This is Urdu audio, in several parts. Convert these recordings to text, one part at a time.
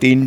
3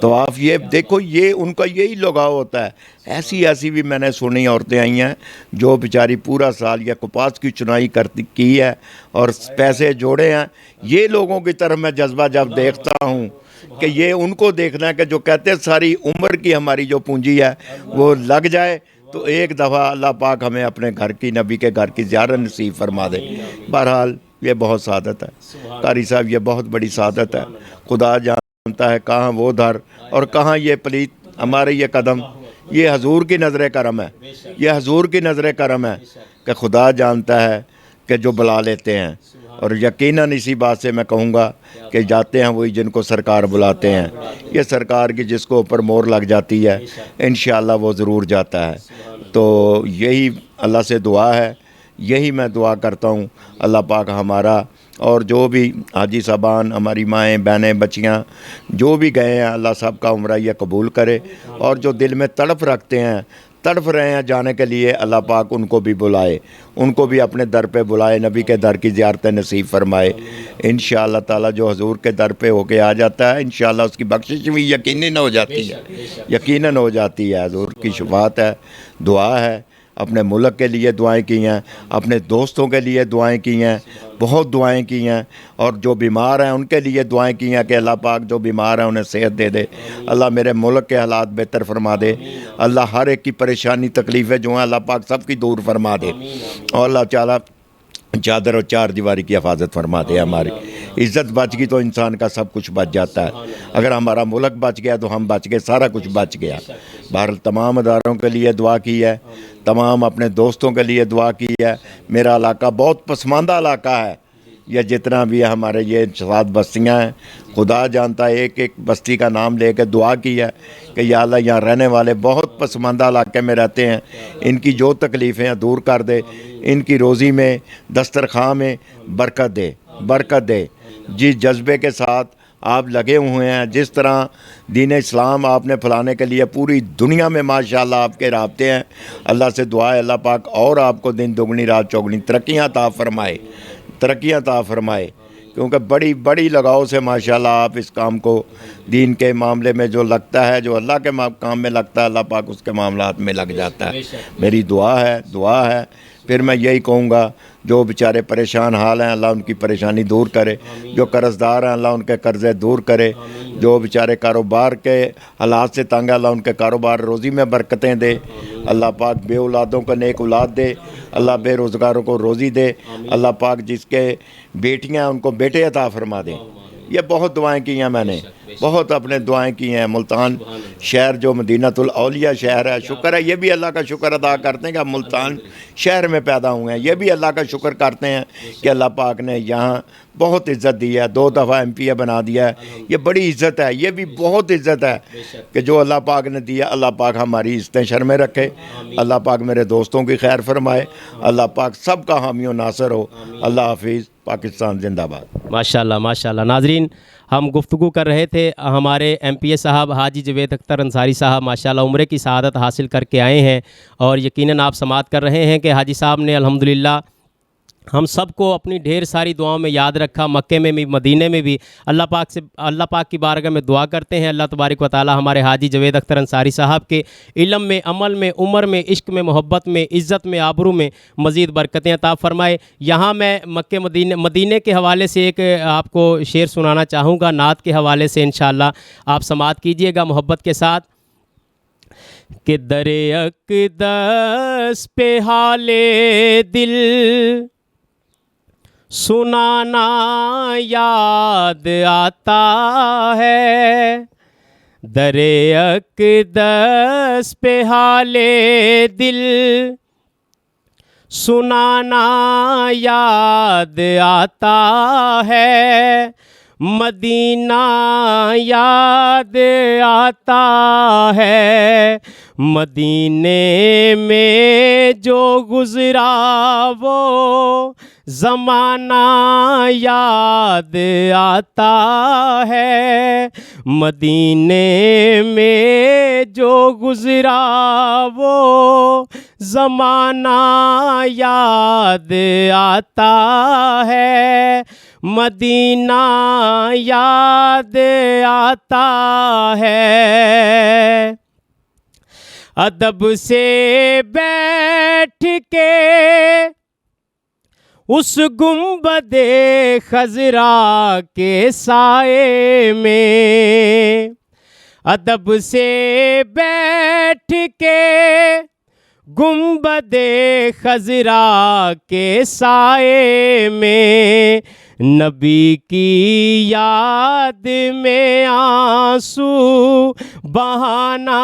طواف یہ دیکھو یہ ان کا یہی لگاؤ ہوتا ہے. ایسی بھی میں نے سنی عورتیں آئی ہیں جو بیچاری پورا سال یا کپاس کی چنائی کی ہے اور پیسے جوڑے ہیں. یہ لوگوں کی طرف میں جذبہ جب دیکھتا ہوں کہ یہ ان کو دیکھنا ہے کہ جو کہتے ہیں ساری عمر کی ہماری جو پونجی ہے وہ لگ جائے تو ایک دفعہ اللہ پاک ہمیں اپنے گھر کی نبی کے گھر کی زیارت نصیب فرما دے. بہرحال یہ بہت سعادت ہے قاری صاحب, یہ بہت بڑی سعادت ہے. خدا جانتا ہے کہاں وہ دھر اور کہاں یہ پلیت ہمارے یہ قدم. یہ حضور کی نظر کرم ہے, یہ حضور کی نظر کرم ہے کہ خدا جانتا ہے کہ جو بلا لیتے ہیں. اور یقیناً اسی بات سے میں کہوں گا کہ جاتے ہیں وہی جن کو سرکار بلاتے ہیں. یہ سرکار کی جس کو اوپر مور لگ جاتی ہے انشاءاللہ وہ ضرور جاتا ہے. تو یہی اللہ سے دعا ہے, یہی میں دعا کرتا ہوں اللہ پاک ہمارا اور جو بھی حاجی صاحبان, ہماری مائیں بہنیں بچیاں جو بھی گئے ہیں اللہ سب کا عمرہ یہ قبول کرے. اور جو دل میں تڑپ رکھتے ہیں, تڑپ رہے ہیں جانے کے لیے, اللہ پاک ان کو بھی بلائے, ان کو بھی اپنے در پہ بلائے, نبی کے در کی زیارت نصیب فرمائے. انشاءاللہ تعالی جو حضور کے در پہ ہو کے آ جاتا ہے انشاءاللہ اس کی بخشش بھی یقیناً ہو جاتی ہے, یقیناً ہو جاتی ہے. حضور کی شفاعت ہے, دعا ہے. اپنے ملک کے لیے دعائیں کی ہیں, اپنے دوستوں کے لیے دعائیں کی ہیں, بہت دعائیں کی ہیں. اور جو بیمار ہیں ان کے لیے دعائیں کی ہیں کہ اللہ پاک جو بیمار ہیں انہیں صحت دے دے. اللہ میرے ملک کے حالات بہتر فرما دے. اللہ ہر ایک کی پریشانی تکلیفیں جو ہیں اللہ پاک سب کی دور فرما دے. اور اللہ تعالیٰ چادر اور چار دیواری کی حفاظت فرما دے. ہماری عزت بچ گئی تو انسان کا سب کچھ بچ جاتا ہے. اگر ہمارا ملک بچ گیا تو ہم بچ گئے, سارا کچھ بچ گیا. بہرحال تمام اداروں کے لیے دعا کی ہے, تمام اپنے دوستوں کے لیے دعا کی ہے. میرا علاقہ بہت پسماندہ علاقہ ہے, یہ جتنا بھی ہے ہمارے یہ 7 بستیاں ہیں. خدا جانتا ہے ایک ایک بستی کا نام لے کے دعا کی ہے کہ یا اللہ یہاں رہنے والے بہت پسماندہ علاقے میں رہتے ہیں, ان کی جو تکلیفیں ہیں دور کر دے, ان کی روزی میں دسترخوان میں برکت دے, برکت دے. جس جذبے کے ساتھ آپ لگے ہوئے ہیں, جس طرح دین اسلام آپ نے پھیلانے کے لیے پوری دنیا میں ماشاءاللہ آپ کے رابطے ہیں, اللہ سے دعا ہے اللہ پاک اور آپ کو دن دگنی رات چوگنی ترقیاں عطا فرمائے, ترقیاں عطا فرمائے. کیونکہ بڑی بڑی لگاؤ سے ماشاءاللہ آپ اس کام کو دین کے معاملے میں جو لگتا ہے, جو اللہ کے کام میں لگتا ہے اللہ پاک اس کے معاملات میں لگ جاتا ہے. میری دعا ہے, دعا ہے. پھر میں یہی کہوں گا جو بیچارے پریشان حال ہیں اللہ ان کی پریشانی دور کرے, جو قرض دار ہیں اللہ ان کے قرضے دور کرے, جو بیچارے کاروبار کے حالات سے تنگ ہیں اللہ ان کے کاروبار روزی میں برکتیں دے. اللہ پاک بے اولادوں کو نیک اولاد دے, اللہ بے روزگاروں کو روزی دے. اللہ پاک جس کے بیٹیاں ہیں ان کو بیٹے عطا فرما دیں. یہ بہت دعائیں کی ہیں میں نے, بہت اپنے دعائیں کی ہیں. ملتان شہر جو مدینۃ الاولیاء شہر ہے, شکر ہے یہ بھی اللہ کا شکر ادا کرتے ہیں کہ ہم ملتان شہر میں پیدا ہوئے ہیں. یہ بھی اللہ کا شکر کرتے ہیں کہ اللہ پاک نے یہاں بہت عزت دی ہے, 2 دفعہ MP بنا دیا ہے. یہ بڑی عزت ہے, یہ بھی بہت عزت ہے کہ جو اللہ پاک نے دیا. اللہ پاک ہماری عزتیں شرمیں رکھے, اللہ پاک میرے دوستوں کی خیر فرمائے, اللہ پاک سب کا حامی و ناصر ہو. اللہ حافظ. پاکستان زندہ باد. ماشاءاللہ ماشاءاللہ. ناظرین ہم گفتگو کر رہے تھے ہمارے MPA صاحب حاجی جوید اختر انصاری صاحب ماشاءاللہ عمرے کی سعادت حاصل کر کے آئے ہیں, اور یقیناً آپ سماعت کر رہے ہیں کہ حاجی صاحب نے الحمدللہ ہم سب کو اپنی ڈھیر ساری دعاؤں میں یاد رکھا. مکے میں بھی مدینے میں بھی اللہ پاک کی بارگاہ میں دعا کرتے ہیں اللہ تبارک و تعالی ہمارے حاجی جوید اختر انصاری صاحب کے علم میں, عمل میں, عمر میں, عشق میں, محبت میں, عزت میں, آبرو میں مزید برکتیں عطا فرمائے. یہاں میں مکے مدینے کے حوالے سے ایک آپ کو شعر سنانا چاہوں گا, نعت کے حوالے سے انشاءاللہ آپ سماعت کیجئے گا محبت کے ساتھ. کہ در اقدس پہ حال دل سنانا یاد آتا ہے, در اقدس پہ حال دل سنانا یاد آتا ہے, مدینہ یاد آتا ہے, مدینے میں جو گزرا وہ زمانہ یاد آتا ہے, مدینے میں جو گزرا وہ زمانہ یاد آتا ہے، مدینہ یاد آتا ہے۔ ادب سے بیٹھ کے اس گنبد خضرا کے سائے میں، ادب سے بیٹھ کے گنبد خضرا کے سائے میں، نبی کی یاد میں آنسو بہانا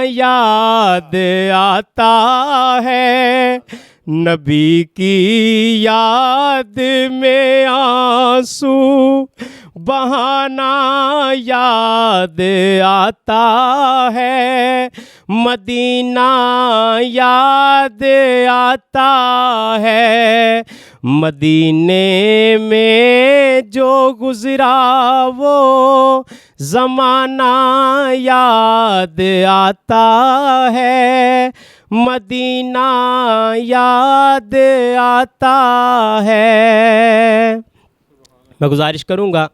یاد آتا ہے، نبی کی یاد میں آنسو بہانا یاد آتا ہے، مدینہ یاد آتا ہے۔ مدینے میں جو گزرا وہ زمانہ یاد آتا ہے، مدینہ یاد آتا ہے۔ میں گزارش کروں گا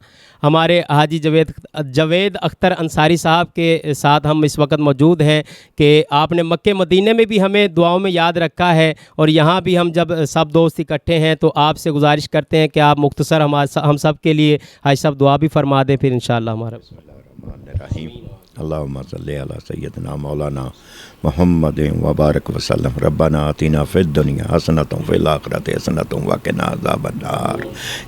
ہمارے حاجی جوید اختر انصاری صاحب کے ساتھ ہم اس وقت موجود ہیں کہ آپ نے مکہ مدینے میں بھی ہمیں دعاؤں میں یاد رکھا ہے، اور یہاں بھی ہم جب سب دوست اکٹھے ہیں تو آپ سے گزارش کرتے ہیں کہ آپ مختصر ہم سب کے لیے حاجی صاحب دعا بھی فرما دیں، پھر انشاءاللہ ہمارا بسم اللہ الرحمن الرحیم۔ اللہم صلی علی سیدنا مولانا محمد وبارک وسلم۔ ربنا آتنا فی الدنیا حسنۃ وفی الآخرۃ حسنۃ وقنا عذاب النار۔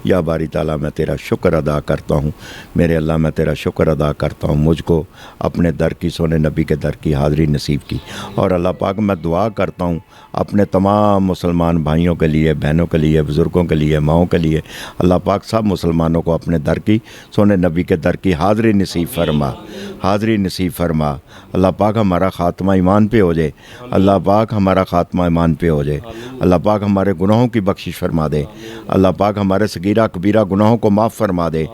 یا باری تعالیٰ میں تیرا شکر ادا کرتا ہوں، میرے اللہ میں تیرا شکر ادا کرتا ہوں، مجھ کو اپنے در کی سونے نبی کے در کی حاضری نصیب کی، اور اللہ پاک میں دعا کرتا ہوں اپنے تمام مسلمان بھائیوں کے لیے، بہنوں کے لیے، بزرگوں کے لیے، ماؤں کے لیے، اللہ پاک سب مسلمانوں کو اپنے در کی سونے نبی کے در کی حاضری نصیب فرما، حاضری نصیب فرما۔ اللہ پاک ہمارا خاتمہ ایمان پہ ہو جائے، اللہ پاک ہمارا خاتمہ ایمان پہ ہو جائے، اللہ پاک ہمارے گناہوں کی بخشش فرما دے، اللہ پاک ہمارے صغیرہ کبیرہ گناہوں کو معاف فرما دے،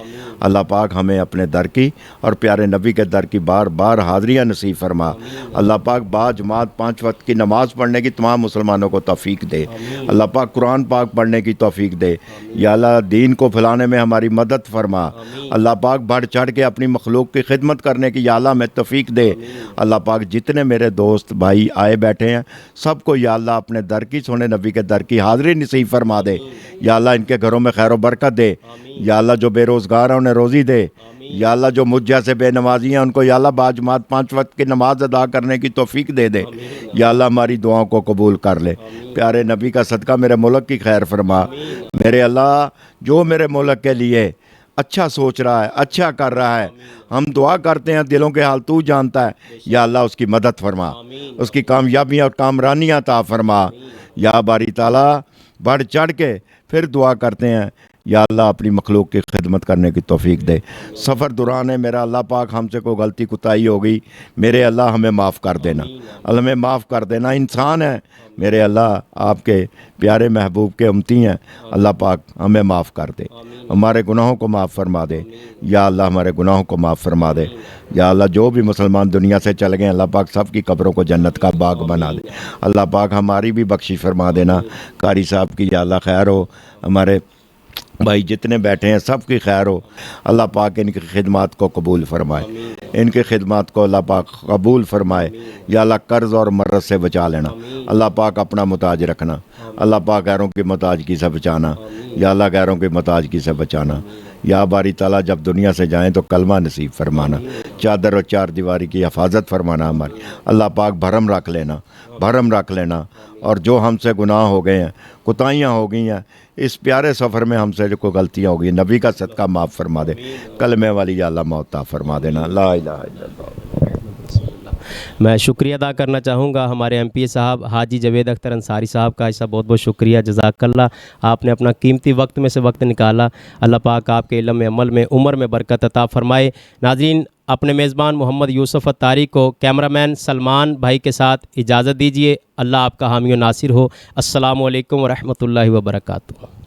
اللہ پاک ہمیں اپنے در کی اور پیارے نبی کے در کی بار بار حاضریاں نصیب فرما، اللہ پاک با جماعت 5 وقت کی نماز پڑھنے کی تمام مسلمانوں کو توفیق دے، اللہ پاک قرآن پاک پڑھنے کی توفیق دے، یا اللہ دین کو پھیلانے میں ہماری مدد فرما، اللہ پاک بڑھ چڑھ کے اپنی مخلوق کی خدمت کرنے کی یا اللہ میں توفیق دے، اللہ پاک جتنے میرے دوست بھائی آئے بیٹھے ہیں سب کو یا اللہ اپنے در کی سونے نبی کے در کی حاضری نصیب فرما دے، یا اللہ ان کے گھروں میں خیر و برکت دے، یا اللہ جو بے روزگار ہیں انہیں روزی دے، یا اللہ جو مجھ جیسے بے نمازی ہیں ان کو یا اللہ باجماعت 5 وقت کی نماز ادا کرنے کی توفیق دے دے، یا اللہ ہماری دعاؤں کو قبول کر لے، پیارے نبی کا صدقہ میرے ملک کی خیر فرما، میرے اللہ جو میرے ملک کے لیے اچھا سوچ رہا ہے، اچھا کر رہا ہے، ہم دعا کرتے ہیں دلوں کے حال تو جانتا ہے، یا اللہ اس کی مدد فرما، اس کی کامیابیاں اور کامرانیاں عطا فرما، یا باری تعالیٰ بڑھ چڑھ کے پھر دعا کرتے ہیں یا اللہ اپنی مخلوق کی خدمت کرنے کی توفیق دے۔ سفر دوران ہے میرا اللہ پاک ہم سے کوئی غلطی کوتاہی ہو گئی، میرے اللہ ہمیں معاف کر دینا، اللہ ہمیں معاف کر دینا، انسان ہے میرے اللہ، آپ کے پیارے محبوب کے امتی ہیں، اللہ پاک ہمیں معاف کر دے، ہمارے گناہوں کو معاف فرما دے، یا اللہ ہمارے گناہوں کو معاف فرما دے، یا اللہ جو بھی مسلمان دنیا سے چل گئے اللہ پاک سب کی قبروں کو جنت کا باغ بنا دے، اللہ پاک ہماری بھی بخشش فرما دینا، قاری صاحب کی یا اللہ خیر ہو، ہمارے بھائی جتنے بیٹھے ہیں سب کی خیر ہو، اللہ پاک ان کی خدمات کو قبول فرمائے، ان کی خدمات کو اللہ پاک قبول فرمائے، یا اللہ قرض اور مرض سے بچا لینا، اللہ پاک اپنا محتاج رکھنا، اللہ پاک غیروں کی محتاجگی سے بچانا، یا اللہ غیروں کی محتاجگی سے بچانا، یا باری تعالیٰ جب دنیا سے جائیں تو کلمہ نصیب فرمانا، چادر اور 4 دیواری کی حفاظت فرمانا ہماری، اللہ پاک بھرم رکھ لینا، بھرم رکھ لینا، اور جو ہم سے گناہ ہو گئے ہیں، کوتاہیاں ہو گئی ہیں، اس پیارے سفر میں ہم سے جو کوئی غلطیاں ہو گئی نبی کا صدقہ معاف فرما دے، کلمے والی یا اللہ موت عطا فرما دینا، لا الہ الا اللہ۔ میں شکریہ ادا کرنا چاہوں گا ہمارے ایم پی اے صاحب حاجی جوید اختر انصاری صاحب کا، ایسا بہت بہت شکریہ، جزاک اللہ، آپ نے اپنا قیمتی وقت میں سے وقت نکالا، اللہ پاک آپ کے علم میں، عمل میں، عمر میں برکت عطا فرمائے۔ ناظرین، اپنے میزبان محمد یوسف اتاری کو کیمرہ مین سلمان بھائی کے ساتھ اجازت دیجیے، اللہ آپ کا حامی و ناصر ہو۔ السلام علیکم ورحمۃ اللہ وبرکاتہ۔